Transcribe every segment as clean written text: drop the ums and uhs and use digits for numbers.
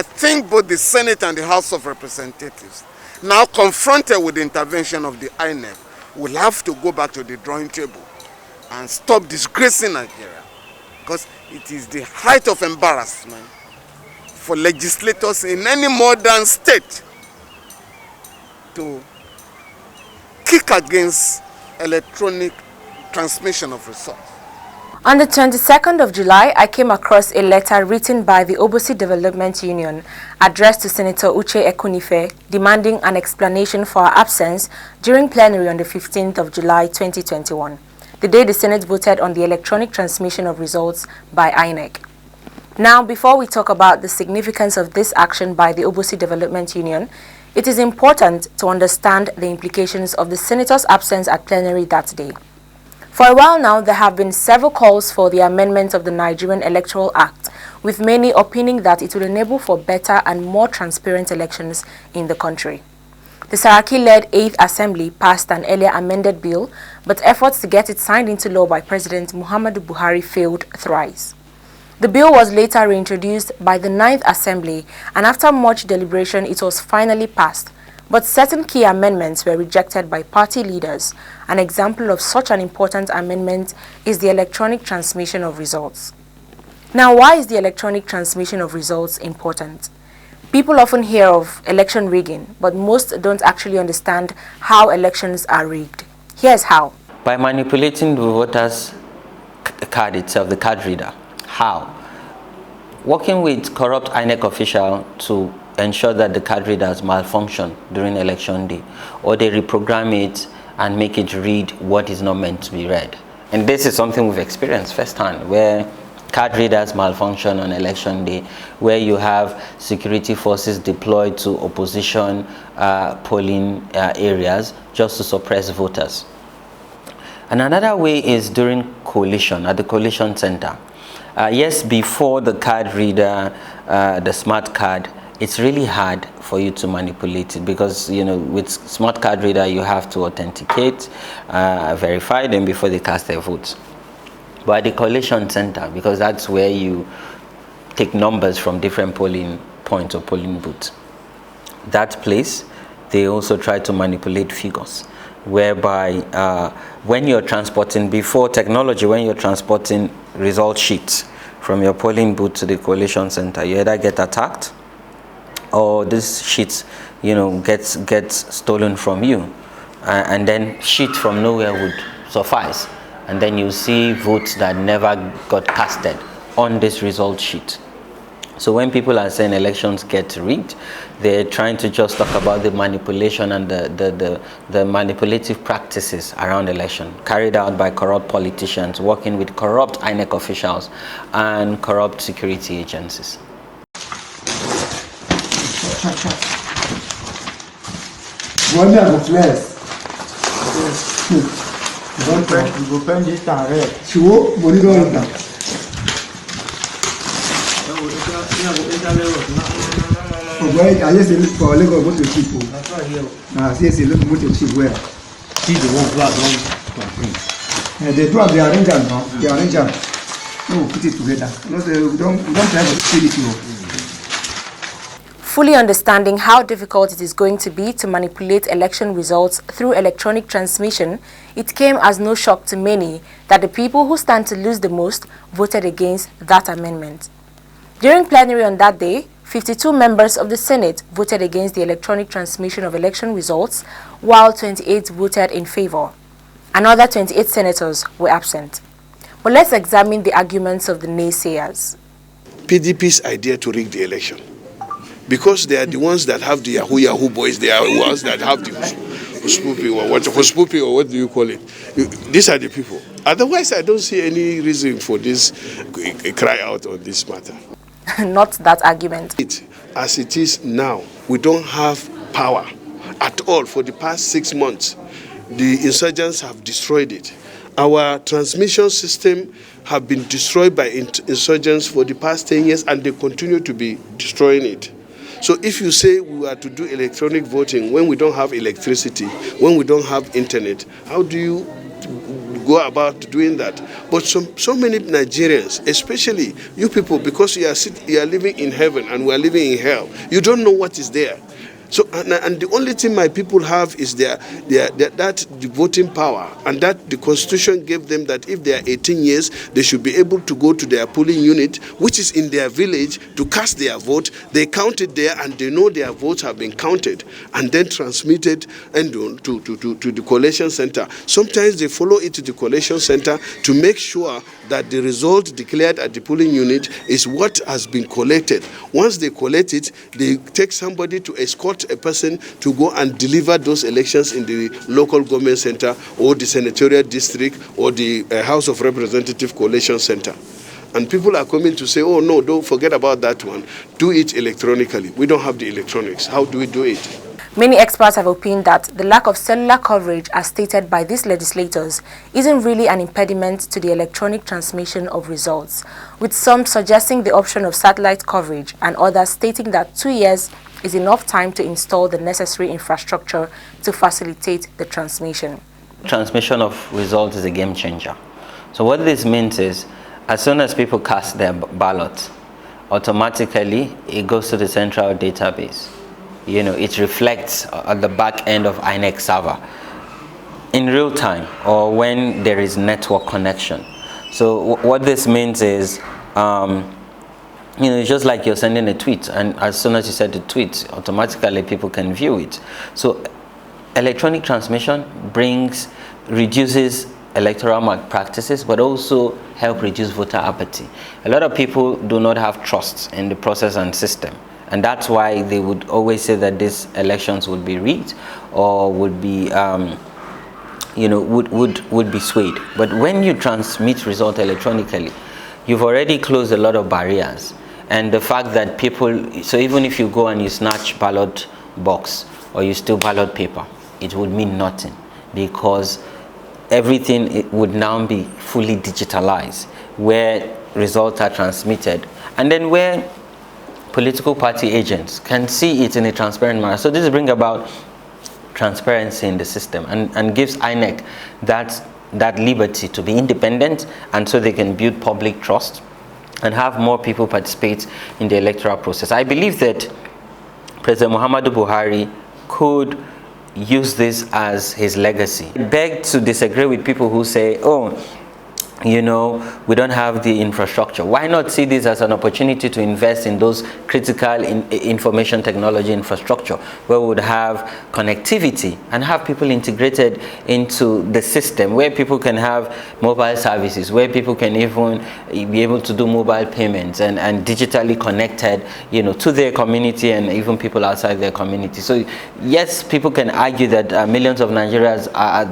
I think both the Senate and the House of Representatives, now confronted with the intervention of the INEC, will have to go back to the drawing table and stop disgracing Nigeria, because it is the height of embarrassment for legislators in any modern state to kick against electronic transmission of results. On the 22nd of July, I came across a letter written by the Obosi Development Union addressed to Senator Uche Ekwunife demanding an explanation for our absence during plenary on the 15th of July 2021, the day the Senate voted on the electronic transmission of results by INEC. Now, before we talk about the significance of this action by the Obosi Development Union, it is important to understand the implications of the Senator's absence at plenary that day. For a while now, there have been several calls for the amendment of the Nigerian Electoral Act, with many opining that it will enable for better and more transparent elections in the country. The Saraki-led 8th Assembly passed an earlier amended bill, but efforts to get it signed into law by President Muhammadu Buhari failed thrice. The bill was later reintroduced by the 9th Assembly, and after much deliberation, it was finally passed. But certain key amendments were rejected by party leaders. An example of such an important amendment is the electronic transmission of results. Now, why is the electronic transmission of results important? People often hear of election rigging, but most don't actually understand how elections are rigged. Here's how. By manipulating the voter's card itself, the card reader. How? Working with corrupt INEC official to ensure that the card readers malfunction during election day, or they reprogram it and make it read what is not meant to be read. And this is something we've experienced firsthand, where card readers malfunction on election day, where you have security forces deployed to opposition polling areas just to suppress voters. And another way is during coalition, at the coalition center. Yes, before the card reader, the smart card, it's really hard for you to manipulate it, because with smart card reader you have to authenticate, verify them before they cast their votes. But at the coalition center, because that's where you take numbers from different polling points or polling booths, that place they also try to manipulate figures, whereby when you're transporting, before technology, when you're transporting result sheets from your polling booth to the coalition center, you either get attacked or this sheet, gets stolen from you, and then sheet from nowhere would suffice, and then you see votes that never got casted on this result sheet. So when people are saying elections get rigged, they're trying to just talk about the manipulation and the manipulative practices around election carried out by corrupt politicians working with corrupt INEC officials and corrupt security agencies. They do have the arrangement now. The arrangement. No, put it together. We don't try to steal it. Fully understanding how difficult it is going to be to manipulate election results through electronic transmission, it came as no shock to many that the people who stand to lose the most voted against that amendment. During plenary on that day, 52 members of the Senate voted against the electronic transmission of election results, while 28 voted in favor. Another 28 senators were absent. But let's examine the arguments of the naysayers. PDP's idea to rig the election, because they are the ones that have the Yahoo boys, they are the ones that have the Huspupi, or what do you call it? These are the people. Otherwise, I don't see any reason for this cry out on this matter. Not that argument. As it is now, we don't have power at all. For the past 6 months, the insurgents have destroyed it. Our transmission system have been destroyed by insurgents for the past 10 years, and they continue to be destroying it. So if you say we are to do electronic voting when we don't have electricity, when we don't have internet, how do you go about doing that. But so many Nigerians, especially you people, because you are living in heaven and we are living in hell, you don't know what is there. So, and the only thing my people have is that voting power, and that the Constitution gave them that if they are 18 years, they should be able to go to their polling unit, which is in their village, to cast their vote. They count it there, and they know their votes have been counted, and then transmitted and to the collation center. Sometimes they follow it to the collation center to make sure that the result declared at the polling unit is what has been collected. Once they collect it, they take somebody to escort a person to go and deliver those elections in the local government center or the senatorial district or the House of Representative Collation Center. And people are coming to say, oh no, don't forget about that one. Do it electronically. We don't have the electronics. How do we do it? Many experts have opined that the lack of cellular coverage, as stated by these legislators, isn't really an impediment to the electronic transmission of results, with some suggesting the option of satellite coverage and others stating that 2 years is enough time to install the necessary infrastructure to facilitate the transmission. Transmission of results is a game changer. So what this means is, as soon as people cast their ballot, automatically it goes to the central database. You know, it reflects at the back end of INEC server in real time or when there is network connection. So what this means is, you know, it's just like you're sending a tweet, and as soon as you send the tweet, automatically people can view it. So electronic transmission reduces electoral malpractices, but also help reduce voter apathy. A lot of people do not have trust in the process and system, and that's why they would always say that these elections would be rigged or would be you know, would be swayed. But when you transmit result electronically, you've already closed a lot of barriers. And the fact that people, so even if you go and you snatch ballot box or you steal ballot paper, it would mean nothing, because everything would now be fully digitalized, where results are transmitted, and then where political party agents can see it in a transparent manner. So this brings about transparency in the system and gives INEC that liberty to be independent, and so they can build public trust and have more people participate in the electoral process. I believe that President Muhammadu Buhari could use this as his legacy. I beg to disagree with people who say, oh, you know, we don't have the infrastructure. Why not see this as an opportunity to invest in those critical information technology infrastructure, where we would have connectivity and have people integrated into the system, where people can have mobile services, where people can even be able to do mobile payments and digitally connected, you know, to their community and even people outside their community. So yes, people can argue that millions of Nigerians,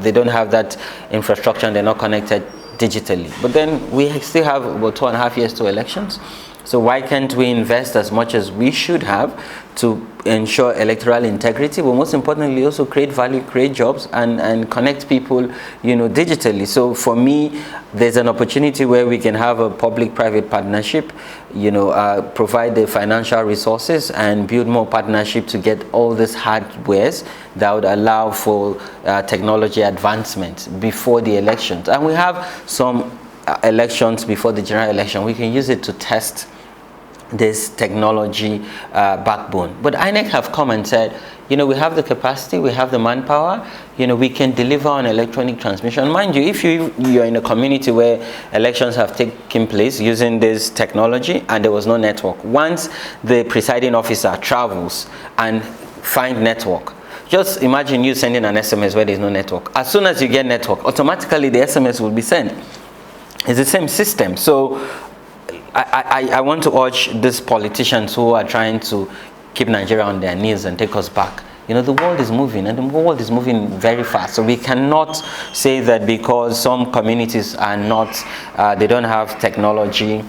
they don't have that infrastructure and they're not connected digitally, but then we still have about 2.5 years to elections. So why can't we invest as much as we should have to ensure electoral integrity, but most importantly also create value, create jobs, and connect people, you know, digitally. So for me, there's an opportunity where we can have a public-private partnership, you know, provide the financial resources and build more partnership to get all these hardwares that would allow for technology advancement before the elections. And we have some elections before the general election. We can use it to test this technology backbone. But INEC have come and said, you know, we have the capacity, we have the manpower, you know, we can deliver on electronic transmission. Mind you, if you're in a community where elections have taken place using this technology and there was no network, once the presiding officer travels and finds network, just imagine you sending an SMS where there's no network. As soon as you get network, automatically the SMS will be sent. It's the same system. So I want to urge these politicians who are trying to keep Nigeria on their knees and take us back. You know, the world is moving, and the world is moving very fast. So we cannot say that because some communities are not, they don't have technology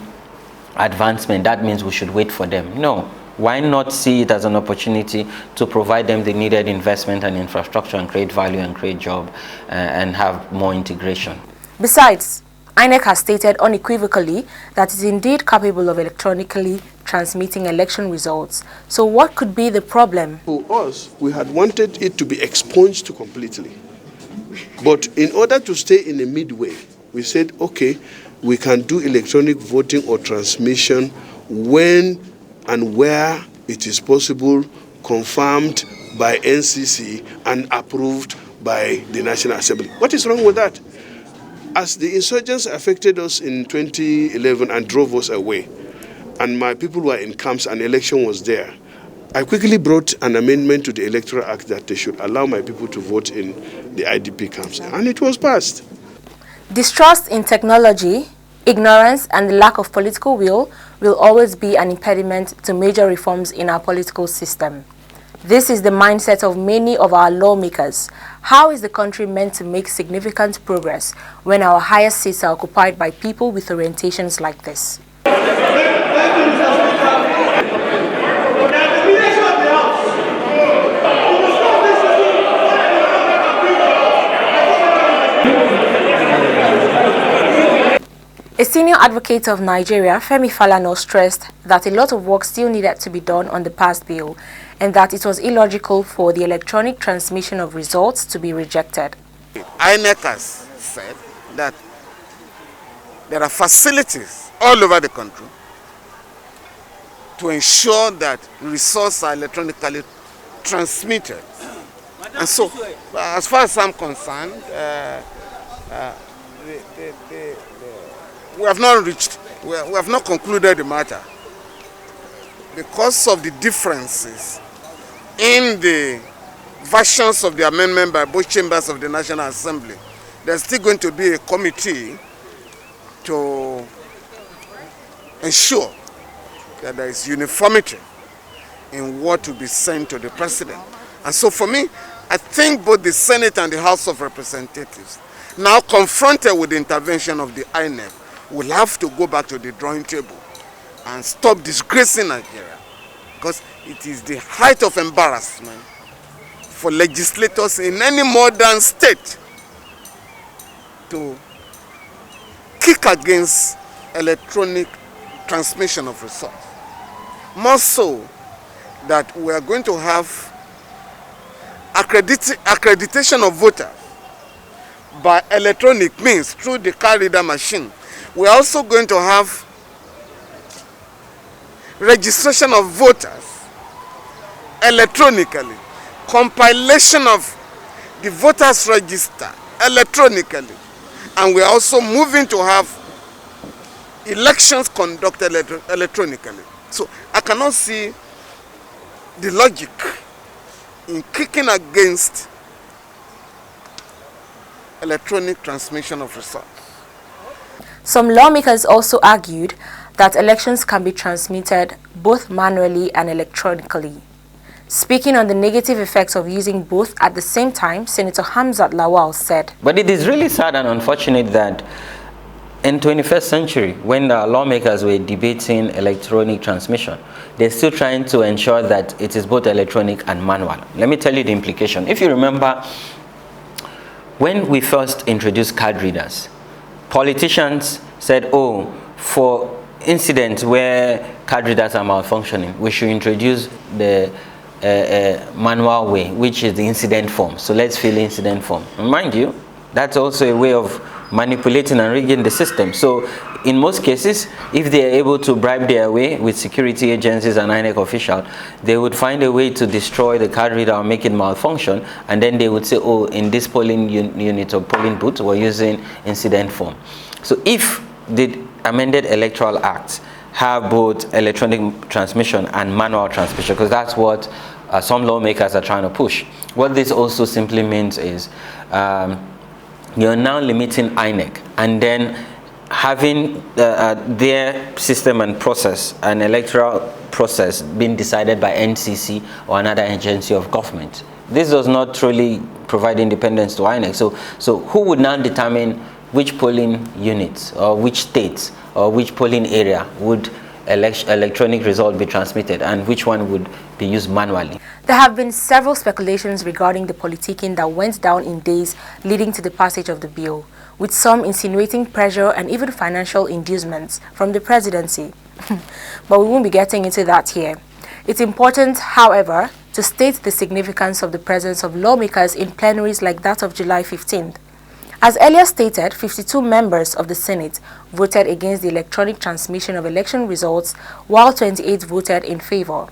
advancement, that means we should wait for them. No. Why not see it as an opportunity to provide them the needed investment and infrastructure and create value and create job and have more integration? Besides, INEC has stated unequivocally that it is indeed capable of electronically transmitting election results. So what could be the problem? For us, we had wanted it to be expunged completely. But in order to stay in a midway, we said, okay, we can do electronic voting or transmission when and where it is possible, confirmed by NCC and approved by the National Assembly. What is wrong with that? As the insurgents affected us in 2011 and drove us away, and my people were in camps and election was there, I quickly brought an amendment to the Electoral Act that they should allow my people to vote in the IDP camps, and it was passed. Distrust in technology, ignorance, and the lack of political will always be an impediment to major reforms in our political system. This is the mindset of many of our lawmakers. How is the country meant to make significant progress when our highest seats are occupied by people with orientations like this? A senior advocate of Nigeria, Femi Falana, stressed that a lot of work still needed to be done on the past bill and that it was illogical for the electronic transmission of results to be rejected. INEC has said that there are facilities all over the country to ensure that results are electronically transmitted. And so, as far as I'm concerned, we have not concluded the matter because of the differences in the versions of the amendment by both chambers of the National Assembly. There's still going to be a committee to ensure that there is uniformity in what will be sent to the president. And so for me, I think both the Senate and the House of Representatives, now confronted with the intervention of the INEC, will have to go back to the drawing table and stop disgracing Nigeria, because it is the height of embarrassment for legislators in any modern state to kick against electronic transmission of results. More so that we are going to have accreditation of voters by electronic means through the card reader machine. We are also going to have registration of voters electronically, compilation of the voters register electronically, and we are also moving to have elections conducted electronically. So I cannot see the logic in kicking against electronic transmission of results. Some lawmakers also argued that elections can be transmitted both manually and electronically. Speaking on the negative effects of using both at the same time, Senator Hamzat Lawal said, But it is really sad and unfortunate that in 21st century, when the lawmakers were debating electronic transmission, they're still trying to ensure that it is both electronic and manual. Let me tell you the implication. If you remember, when we first introduced card readers, politicians said, oh, for incidents where card readers are malfunctioning, we should introduce the manual way, which is the incident form. So let's fill incident form. And mind you, that's also a way of manipulating and rigging the system. So in most cases, if they are able to bribe their way with security agencies and INEC officials, they would find a way to destroy the card reader or make it malfunction, and then they would say, oh, in this polling unit or polling booth, we're using incident form. So if the amended Electoral Act have both electronic transmission and manual transmission, because that's what some lawmakers are trying to push. What this also simply means is you're now limiting INEC and then having their system and process, an electoral process being decided by NCC or another agency of government. This does not truly provide independence to INEC. So who would now determine which polling units or which states or which polling area would electronic result be transmitted and which one would be used manually? There have been several speculations regarding the politicking that went down in days leading to the passage of the bill, with some insinuating pressure and even financial inducements from the presidency. But we won't be getting into that here. It's important, however, to state the significance of the presence of lawmakers in plenaries like that of July 15th. As earlier stated, 52 members of the Senate voted against the electronic transmission of election results, while 28 voted in favor.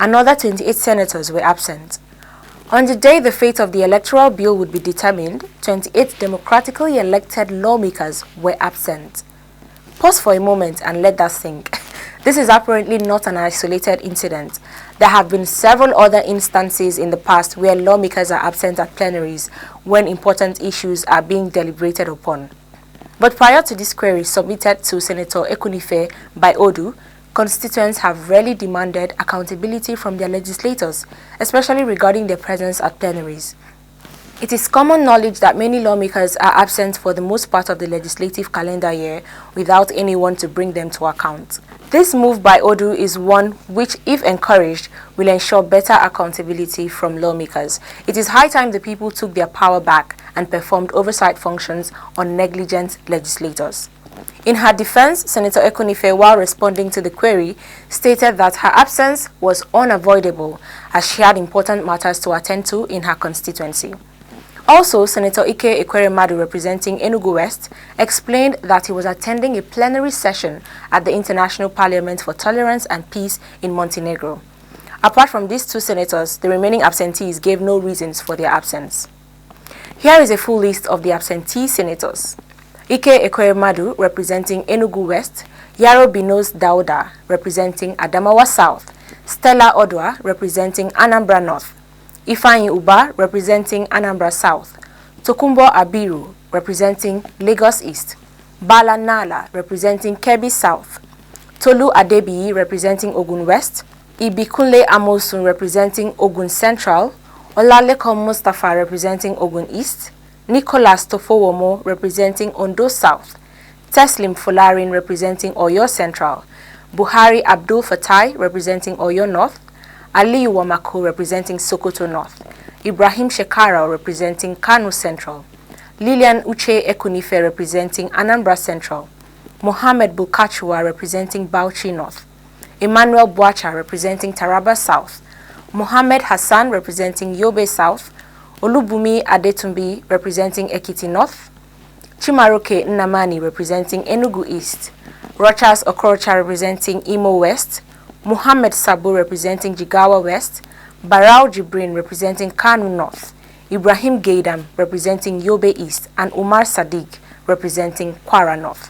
Another 28 senators were absent. On the day the fate of the electoral bill would be determined, 28 democratically elected lawmakers were absent. Pause for a moment and let that sink. This is apparently not an isolated incident. There have been several other instances in the past where lawmakers are absent at plenaries when important issues are being deliberated upon. But prior to this query submitted to Senator Ekwunife by Odu, constituents have rarely demanded accountability from their legislators, especially regarding their presence at plenaries. It is common knowledge that many lawmakers are absent for the most part of the legislative calendar year without anyone to bring them to account. This move by Odu is one which, if encouraged, will ensure better accountability from lawmakers. It is high time the people took their power back and performed oversight functions on negligent legislators. In her defense, Senator Ekwunife, while responding to the query, stated that her absence was unavoidable as she had important matters to attend to in her constituency. Also, Senator Uche Ekwunife, representing Enugu West, explained that he was attending a plenary session at the International Parliament for Tolerance and Peace in Montenegro. Apart from these two senators, the remaining absentees gave no reasons for their absence. Here is a full list of the absentee senators. Uche Ekwunife, representing Enugu West; Yaro Binos Dauda, representing Adamawa South; Stella Odwa, representing Anambra North; Ifeanyi Uba, representing Anambra South; Tokumbo Abiru, representing Lagos East; Bala Nala, representing Kebbi South; Tolu Adebiyi, representing Ogun West; Ibikunle Amosun, representing Ogun Central; Olalekan Mustafa, representing Ogun East; Nicholas Tofowomo, representing Ondo South; Teslim Folarin, representing Oyo Central; Buhari Abdul Fatai, representing Oyo North; Aliyu Wamako, representing Sokoto North; Ibrahim Shekara, representing Kano Central; Lilian Uche Ekwunife, representing Anambra Central; Mohammed Bulkachua, representing Bauchi North; Emmanuel Bwacha, representing Taraba South; Mohammed Hassan, representing Yobe South; Olubumi Adetumbi, representing Ekiti North; Chimaroke Nnamani, representing Enugu East; Rochas Okorocha, representing Imo West; Muhammad Sabu, representing Jigawa West; Barau Jibrin, representing Kano North; Ibrahim Gaidam, representing Yobe East; and Umar Sadiq, representing Kwara North.